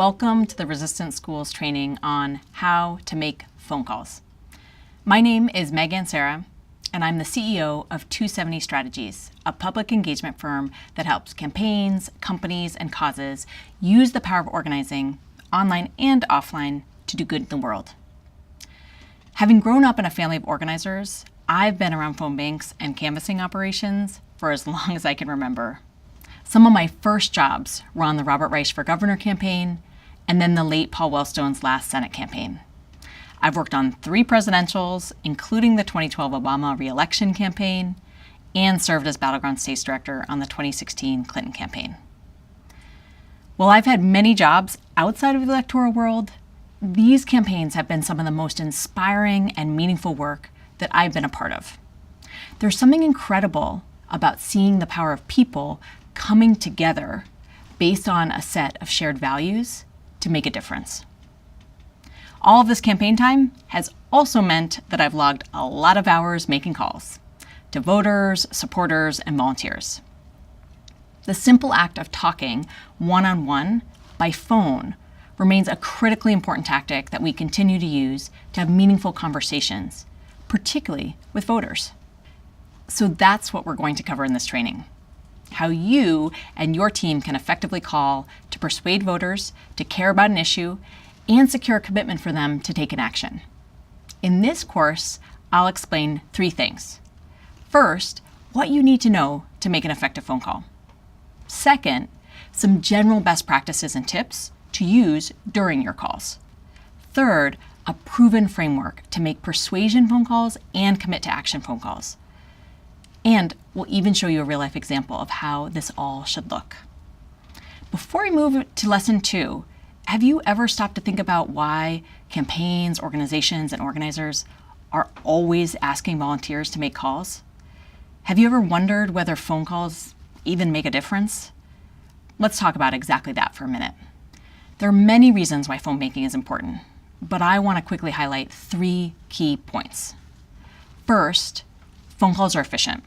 Welcome to the Resistance School's training on how to make phone calls. My name is Megan Sarah, and I'm the CEO of 270 Strategies, a public engagement firm that helps campaigns, companies, and causes use the power of organizing, online and offline, to do good in the world. Having grown up in a family of organizers, I've been around phone banks and canvassing operations for as long as I can remember. Some of my first jobs were on the Robert Reich for Governor campaign and then the late Paul Wellstone's last Senate campaign. I've worked on 3 presidentials, including the 2012 Obama re-election campaign, and served as Battleground States Director on the 2016 Clinton campaign. While I've had many jobs outside of the electoral world, these campaigns have been some of the most inspiring and meaningful work that I've been a part of. There's something incredible about seeing the power of people coming together based on a set of shared values to make a difference. All of this campaign time has also meant that I've logged a lot of hours making calls to voters, supporters, and volunteers. The simple act of talking one-on-one by phone remains a critically important tactic that we continue to use to have meaningful conversations, particularly with voters. So that's what we're going to cover in this training: how you and your team can effectively call to persuade voters to care about an issue and secure a commitment for them to take an action. In this course, I'll explain 3 things. First, what you need to know to make an effective phone call. Second, some general best practices and tips to use during your calls. Third, a proven framework to make persuasion phone calls and commit to action phone calls. And we'll even show you a real-life example of how this all should look. Before we move to lesson 2, have you ever stopped to think about why campaigns, organizations, and organizers are always asking volunteers to make calls? Have you ever wondered whether phone calls even make a difference? Let's talk about exactly that for a minute. There are many reasons why phone banking is important, but I want to quickly highlight 3 key points. First, phone calls are efficient.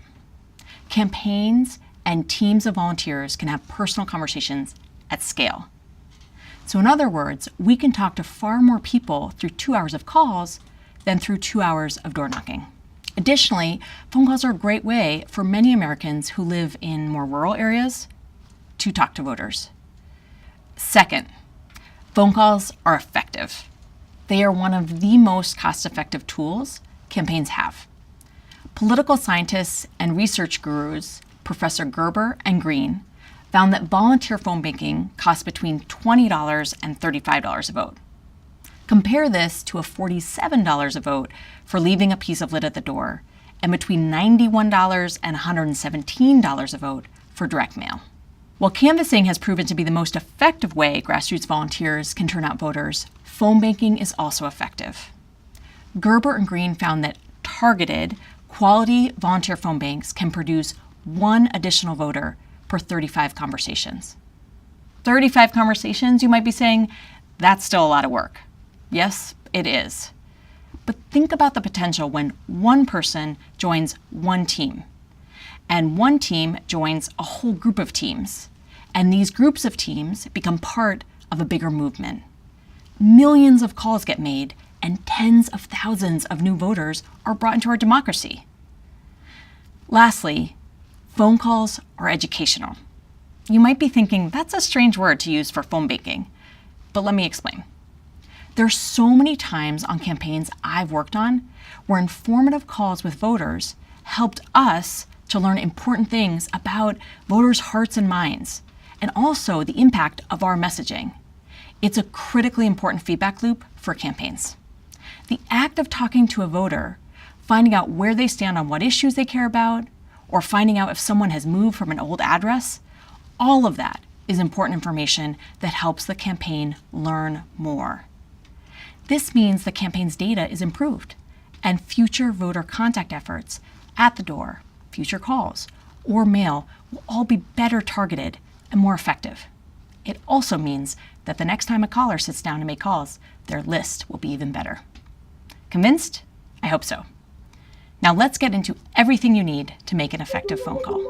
Campaigns and teams of volunteers can have personal conversations at scale. So in other words, we can talk to far more people through 2 hours of calls than through 2 hours of door knocking. Additionally, phone calls are a great way for many Americans who live in more rural areas to talk to voters. Second, phone calls are effective. They are one of the most cost-effective tools campaigns have. Political scientists and research gurus, Professor Gerber and Green, found that volunteer phone banking costs between $20 and $35 a vote. Compare this to a $47 a vote for leaving a piece of lid at the door, and between $91 and $117 a vote for direct mail. While canvassing has proven to be the most effective way grassroots volunteers can turn out voters, phone banking is also effective. Gerber and Green found that targeted, quality volunteer phone banks can produce 1 additional voter per 35 conversations. 35 conversations, you might be saying, that's still a lot of work. Yes, it is. But think about the potential when 1 person joins 1 team, and 1 team joins a whole group of teams, and these groups of teams become part of a bigger movement. Millions of calls get made, and tens of thousands of new voters are brought into our democracy. Lastly, phone calls are educational. You might be thinking, that's a strange word to use for phone banking, but let me explain. There are so many times on campaigns I've worked on where informative calls with voters helped us to learn important things about voters' hearts and minds, and also the impact of our messaging. It's a critically important feedback loop for campaigns. The act of talking to a voter, finding out where they stand on what issues they care about, or finding out if someone has moved from an old address, all of that is important information that helps the campaign learn more. This means the campaign's data is improved, and future voter contact efforts at the door, future calls, or mail will all be better targeted and more effective. It also means that the next time a caller sits down to make calls, their list will be even better. Convinced? I hope so. Now let's get into everything you need to make an effective phone call.